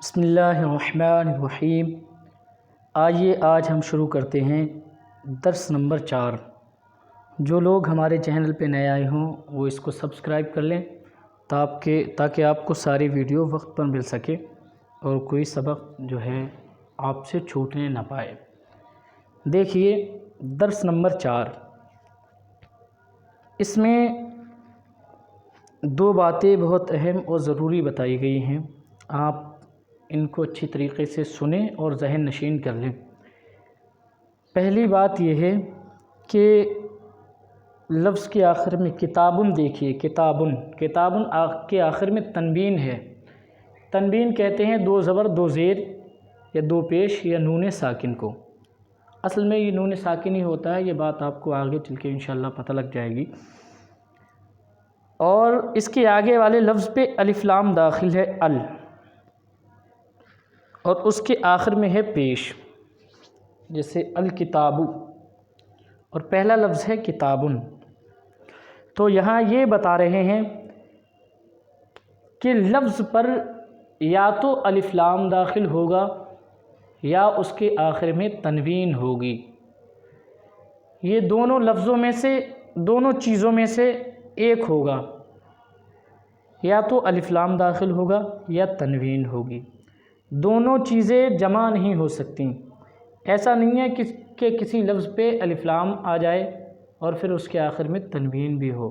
بسم اللہ الرحمن الرحیم۔ آئیے آج ہم شروع کرتے ہیں درس نمبر 4۔ جو لوگ ہمارے چینل پہ نئے آئے ہوں وہ اس کو سبسکرائب کر لیں تاکہ آپ کو ساری ویڈیو وقت پر مل سکے اور کوئی سبق جو ہے آپ سے چھوٹنے نہ پائے۔ دیکھیے درس نمبر 4، اس میں دو باتیں بہت اہم اور ضروری بتائی گئی ہیں، آپ ان کو اچھی طریقے سے سنیں اور ذہن نشین کر لیں۔ پہلی بات یہ ہے کہ لفظ کے آخر میں کتابن، دیکھیے کتابن کے آخر میں تنوین ہے۔ تنوین کہتے ہیں دو زبر دو زیر یا دو پیش یا نون ساکن کو۔ اصل میں یہ نون ساکن ہی ہوتا ہے، یہ بات آپ کو آگے چل کے انشاءاللہ پتہ لگ جائے گی۔ اور اس کے آگے والے لفظ پہ الف لام داخل ہے ال، اور اس کے آخر میں ہے پیش، جیسے الکتابو، اور پہلا لفظ ہے کتابن۔ تو یہاں یہ بتا رہے ہیں کہ لفظ پر یا تو الف لام داخل ہوگا یا اس کے آخر میں تنوین ہوگی۔ یہ دونوں لفظوں میں سے، دونوں چیزوں میں سے ایک ہوگا، یا تو الف لام داخل ہوگا یا تنوین ہوگی۔ دونوں چیزیں جمع نہیں ہو سکتی۔ ایسا نہیں ہے کہ کسی لفظ پہ الف لام آ جائے اور پھر اس کے آخر میں تنوین بھی ہو،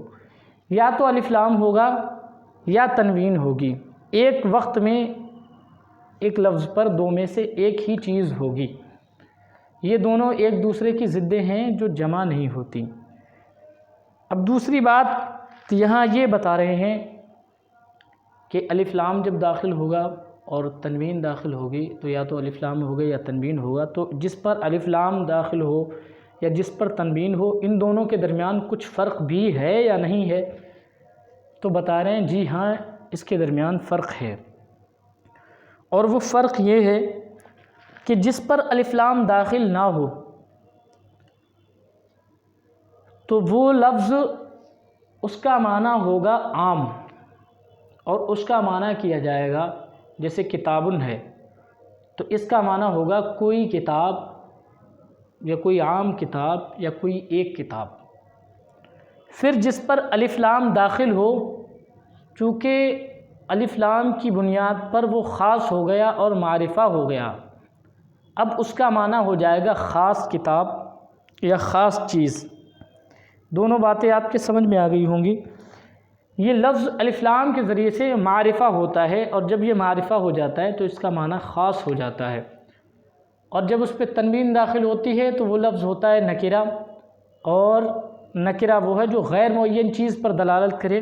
یا تو الف لام ہوگا یا تنوین ہوگی۔ ایک وقت میں ایک لفظ پر دو میں سے ایک ہی چیز ہوگی۔ یہ دونوں ایک دوسرے کی ضدیں ہیں جو جمع نہیں ہوتی۔ اب دوسری بات یہاں یہ بتا رہے ہیں کہ الف لام جب داخل ہوگا اور تنوین داخل ہوگی تو یا تو الف لام ہوگا یا تنوین ہوگا۔ تو جس پر الف لام داخل ہو یا جس پر تنوین ہو، ان دونوں کے درمیان کچھ فرق بھی ہے یا نہیں ہے؟ تو بتا رہے ہیں جی ہاں، اس کے درمیان فرق ہے، اور وہ فرق یہ ہے کہ جس پر الف لام داخل نہ ہو تو وہ لفظ اس کا معنی ہوگا عام، اور اس کا معنی کیا جائے گا، جیسے کتابن ہے تو اس کا معنی ہوگا کوئی کتاب یا کوئی عام کتاب یا کوئی ایک کتاب۔ پھر جس پر الف لام داخل ہو، چونکہ الف لام کی بنیاد پر وہ خاص ہو گیا اور معرفہ ہو گیا، اب اس کا معنی ہو جائے گا خاص کتاب یا خاص چیز۔ دونوں باتیں آپ کے سمجھ میں آ گئی ہوں گی۔ یہ لفظ الف لام کے ذریعے سے معرفہ ہوتا ہے، اور جب یہ معرفہ ہو جاتا ہے تو اس کا معنی خاص ہو جاتا ہے، اور جب اس پہ تنوین داخل ہوتی ہے تو وہ لفظ ہوتا ہے نکرہ، اور نکرہ وہ ہے جو غیر معین چیز پر دلالت کرے،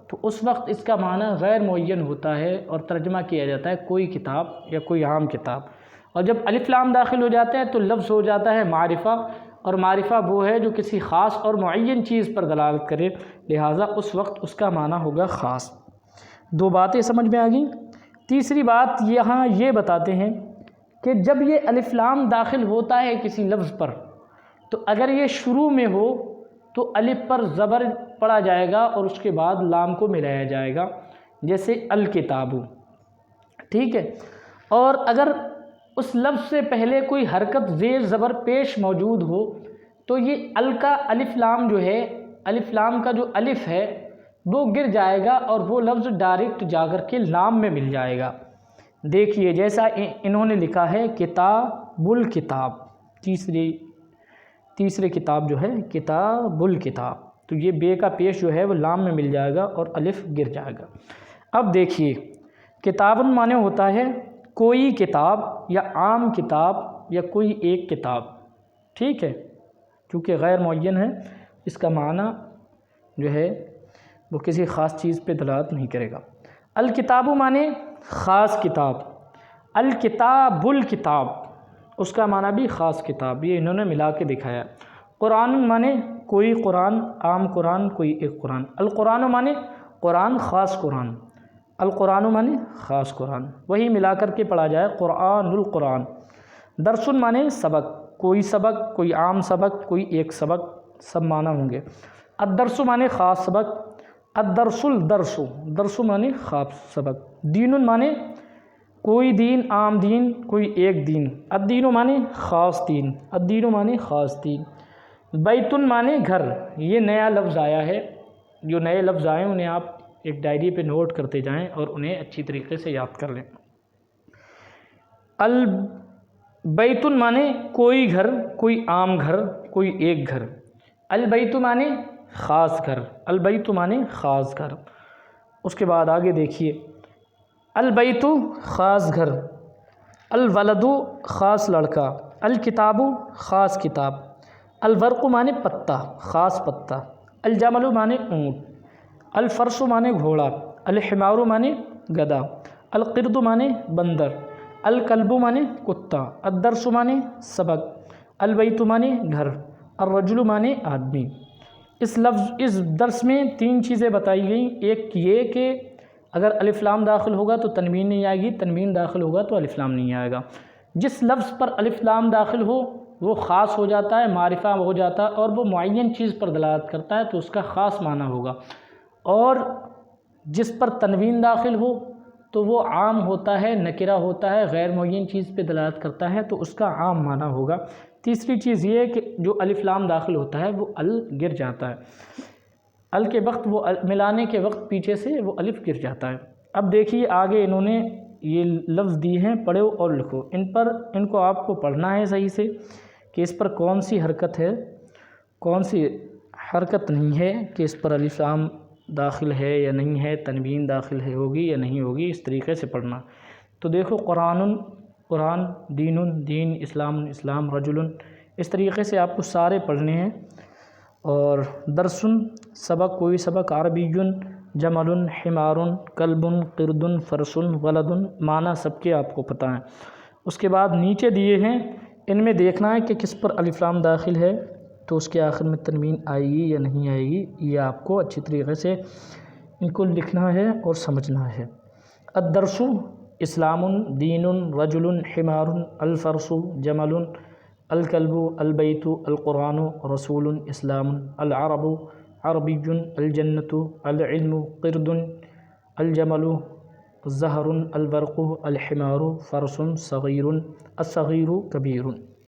تو اس وقت اس کا معنی غیر معین ہوتا ہے اور ترجمہ کیا جاتا ہے کوئی کتاب یا کوئی عام کتاب۔ اور جب الف لام داخل ہو جاتے ہیں تو لفظ ہو جاتا ہے معرفہ، اور معرفہ وہ ہے جو کسی خاص اور معین چیز پر دلالت کرے، لہٰذا اس وقت اس کا معنی ہوگا خاص۔ دو باتیں سمجھ میں آ گئیں۔ تیسری بات یہاں یہ بتاتے ہیں کہ جب یہ الف لام داخل ہوتا ہے کسی لفظ پر، تو اگر یہ شروع میں ہو تو الف پر زبر پڑا جائے گا اور اس کے بعد لام کو ملایا جائے گا، جیسے الکتابو، ٹھیک ہے۔ اور اگر اس لفظ سے پہلے کوئی حرکت زیر زبر پیش موجود ہو تو یہ ال کا الف لام جو ہے، الف لام کا جو الف ہے وہ گر جائے گا اور وہ لفظ ڈائریکٹ جا کر کے لام میں مل جائے گا۔ دیکھیے جیسا انہوں نے لکھا ہے کتاب الکتاب، تیسری کتاب جو ہے کتاب الکتاب، تو یہ بے کا پیش جو ہے وہ لام میں مل جائے گا اور الف گر جائے گا۔ اب دیکھیے کتابن معنی ہوتا ہے کوئی کتاب یا عام کتاب یا کوئی ایک کتاب، ٹھیک ہے، چونکہ غیر معین ہے، اس کا معنی جو ہے وہ کسی خاص چیز پہ دلالت نہیں کرے گا۔ الکتابو معنی خاص کتاب، الکتاب الکتاب اس کا معنی بھی خاص کتاب، یہ انہوں نے ملا کے دکھایا۔ قرآن معنی کوئی قرآن، عام قرآن، کوئی ایک قرآن۔ القرآن معنی قرآن، خاص قرآن۔ القرآن معنی خاص قرآن، وہی ملا کر کے پڑھا جائے قرآن القرآن۔ درس معنی سبق، کوئی سبق، کوئی عام سبق، کوئی ایک سبق، سب معنی ہوں گے۔ الدرس معنی خاص سبق، الدرس الدرس، درس معنی خاص سبق۔ دین معنی کوئی دین عام دین، کوئی ایک دین. الدین مانے خاص دین، الدین مانے خاص دین. بیتن مانے گھر. یہ نیا لفظ آیا ہے. جو نئے لفظ آئے ہیں انہیں آپ ایک ڈائری پہ نوٹ کرتے جائیں اور انہیں اچھی طریقے سے یاد کر لیں. البیتن مانے کوئی گھر، کوئی عام گھر، کوئی ایک گھر. البیت مانے خاص گھر، البیت مانے خاص گھر. اس کے بعد آگے دیکھیے، البیت خاص گھر، الولد خاص لڑکا، الکتاب خاص کتاب، الورق مانے پتا، خاص پتا، الجمل مانے اونٹ، الفرس مانے گھوڑا، الحمار مانے گدھا، القرد مانے بندر، الکلب مانے کتا، الدرس مانے سبق، البیت مانے گھر، الرجل مانے آدمی. اس درس میں 3 چیزیں بتائی گئیں. ایک یہ کہ اگر الف لام داخل ہوگا تو تنوین نہیں آئے گی، تنوین داخل ہوگا تو الف لام نہیں آئے گا. جس لفظ پر الف لام داخل ہو وہ خاص ہو جاتا ہے، معرفہ ہو جاتا ہے اور وہ معین چیز پر دلالت کرتا ہے تو اس کا خاص معنی ہوگا. اور جس پر تنوین داخل ہو تو وہ عام ہوتا ہے، نکرہ ہوتا ہے، غیر معین چیز پہ دلالت کرتا ہے تو اس کا عام معنی ہوگا. تیسری چیز یہ ہے کہ جو الف لام داخل ہوتا ہے وہ ال گر جاتا ہے، ال کے وقت وہ ملانے کے وقت پیچھے سے وہ الف گر جاتا ہے. اب دیکھیے آگے انہوں نے یہ لفظ دیے ہیں، پڑھو اور لکھو. ان کو آپ کو پڑھنا ہے صحیح سے کہ اس پر کون سی حرکت ہے، کون سی حرکت نہیں ہے، کہ اس پر الف لام داخل ہے یا نہیں ہے، تنوین داخل ہے ہوگی یا نہیں ہوگی. اس طریقے سے پڑھنا. تو دیکھو، قرآن، دین دین، اسلام، رجل، اس طریقے سے آپ کو سارے پڑھنے ہیں. اور درسن سبق، کوئی سبق، عربی، جمل، حمار، کلب، قرد، فرس، ولد، معنی سب کے آپ کو پتہ ہیں. اس کے بعد نیچے دیے ہیں، ان میں دیکھنا ہے کہ کس پر الف لام داخل ہے تو اس کے آخر میں تنوین آئے گی یا نہیں آئے گی. یہ آپ کو اچھی طریقے سے ان کو لکھنا ہے اور سمجھنا ہے. الدرس اسلام، دین، رجل، حمار، الفرس، جمل، الکلب، البیت، القرآن، رسول، اسلام، العرب، عربی، الجنت، العلم، قرد، الجمل، زہر، البرق، الحمار، فرس، صغیر، الصغیر، کبیر.